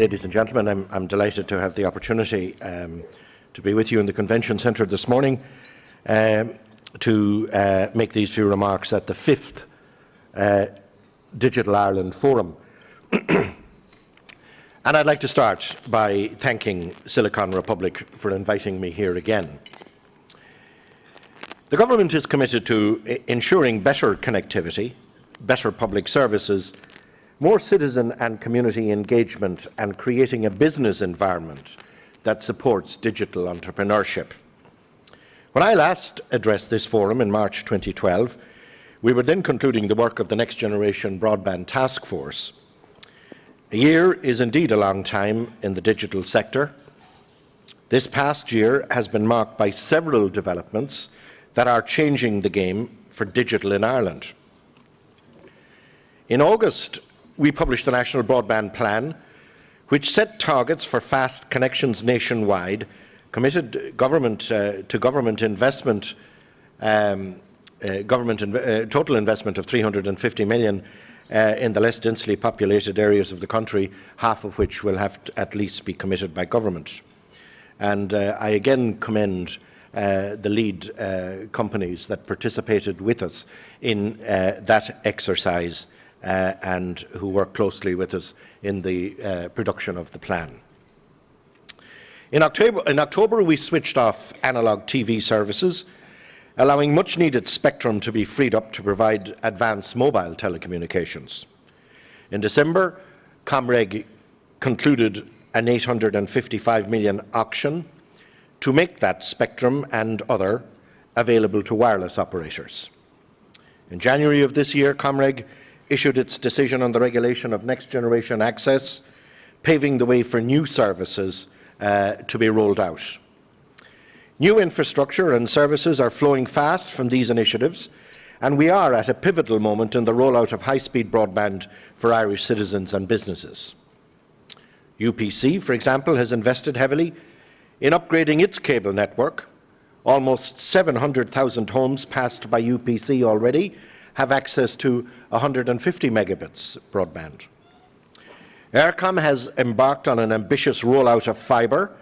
Ladies and gentlemen, I'm delighted to have the opportunity to be with you in the Convention Centre this morning to make these few remarks at the 5th Digital Ireland Forum. And I'd like to start by thanking Silicon Republic for inviting me here again. The Government is committed to ensuring better connectivity, better public services, more citizen and community engagement, and creating a business environment that supports digital entrepreneurship. When I last addressed this forum in March 2012, we were then concluding the work of the Next Generation Broadband Task Force. A year is indeed a long time in the digital sector. This past year has been marked by several developments that are changing the game for digital in Ireland. In August, we published the National Broadband Plan, which set targets for fast connections nationwide, committed government investment, total investment of $350 million in the less densely populated areas of the country, half of which will have to at least be committed by government. And I again commend the lead companies that participated with us in that exercise and who work closely with us in the production of the plan. In October, we switched off analogue TV services, allowing much-needed spectrum to be freed up to provide advanced mobile telecommunications. In December, Comreg concluded an $855 million auction to make that spectrum and other available to wireless operators. In January of this year, Comreg issued its decision on the regulation of next-generation access, paving the way for new services to be rolled out. New infrastructure and services are flowing fast from these initiatives, and we are at a pivotal moment in the rollout of high-speed broadband for Irish citizens and businesses. UPC, for example, has invested heavily in upgrading its cable network. Almost 700,000 homes passed by UPC already have access to 150 megabits broadband. Eircom has embarked on an ambitious rollout of fibre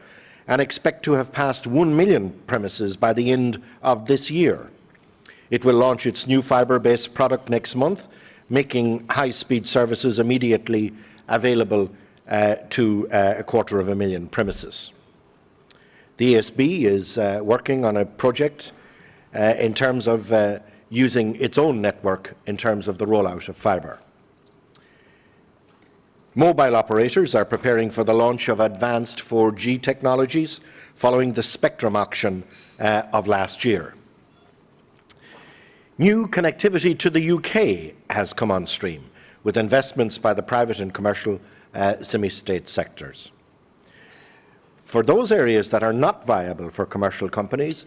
and expect to have passed 1 million premises by the end of this year. It will launch its new fibre-based product next month, making high-speed services immediately available to 250,000 premises. The ESB is working on a project in terms of using its own network in terms of the rollout of fibre. Mobile operators are preparing for the launch of advanced 4G technologies following the spectrum auction of last year. New connectivity to the UK has come on stream, with investments by the private and commercial semi-state sectors. For those areas that are not viable for commercial companies,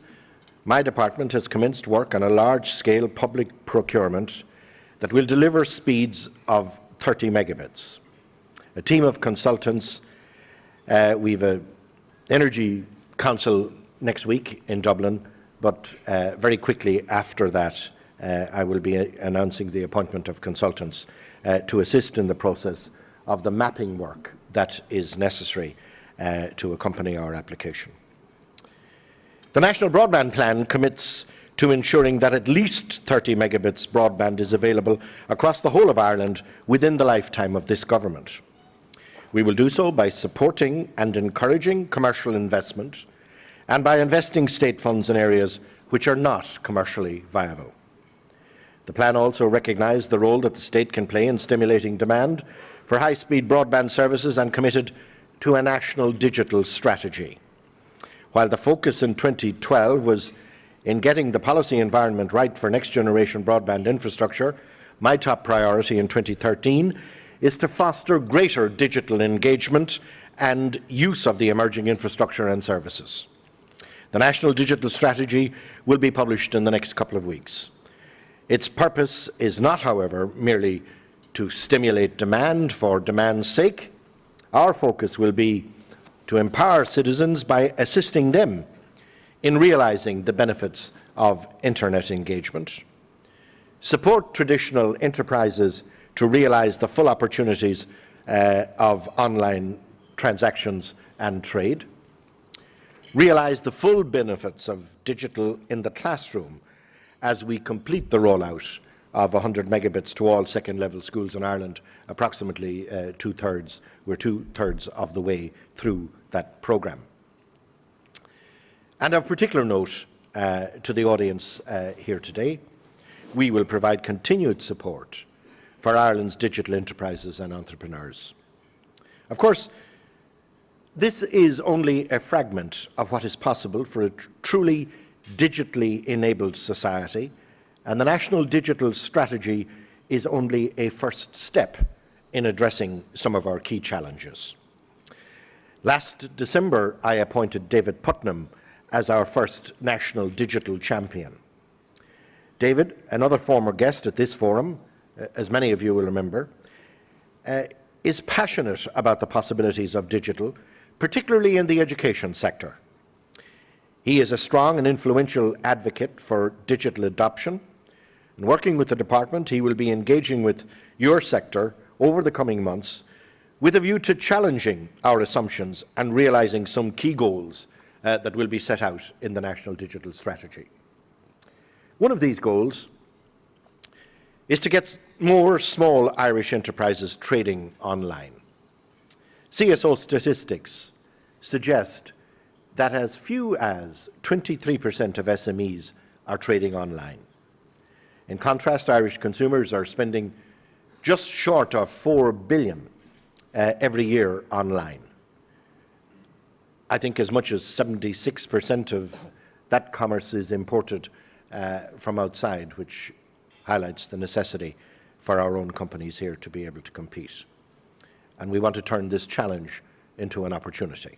my department has commenced work on a large-scale public procurement that will deliver speeds of 30 megabits. A team of consultants, we have an Energy Council next week in Dublin, but very quickly after that I will be announcing the appointment of consultants to assist in the process of the mapping work that is necessary to accompany our application. The National Broadband Plan commits to ensuring that at least 30 megabits broadband is available across the whole of Ireland within the lifetime of this government. We will do so by supporting and encouraging commercial investment and by investing state funds in areas which are not commercially viable. The plan also recognised the role that the state can play in stimulating demand for high-speed broadband services and committed to a national digital strategy. While the focus in 2012 was in getting the policy environment right for next-generation broadband infrastructure, my top priority in 2013 is to foster greater digital engagement and use of the emerging infrastructure and services. The National Digital Strategy will be published in the next couple of weeks. Its purpose is not, however, merely to stimulate demand for demand's sake. Our focus will be to empower citizens by assisting them in realising the benefits of internet engagement, support traditional enterprises to realise the full opportunities of online transactions and trade, realise the full benefits of digital in the classroom as we complete the rollout of 100 megabits to all second-level schools in Ireland, approximately two-thirds. We're two-thirds of the way through that programme. And of particular note to the audience here today, we will provide continued support for Ireland's digital enterprises and entrepreneurs. Of course, this is only a fragment of what is possible for a truly digitally enabled society, and the National Digital Strategy is only a first step in addressing some of our key challenges. Last December, I appointed David Putnam as our first national digital champion. David, another former guest at this forum, as many of you will remember, is passionate about the possibilities of digital, particularly in the education sector. He is a strong and influential advocate for digital adoption, and working with the department, he will be engaging with your sector over the coming months with a view to challenging our assumptions and realising some key goals that will be set out in the National Digital Strategy. One of these goals is to get more small Irish enterprises trading online. CSO statistics suggest that as few as 23% of SMEs are trading online. In contrast, Irish consumers are spending just short of $4 billion every year online. I think as much as 76% of that commerce is imported from outside, which highlights the necessity for our own companies here to be able to compete. And we want to turn this challenge into an opportunity.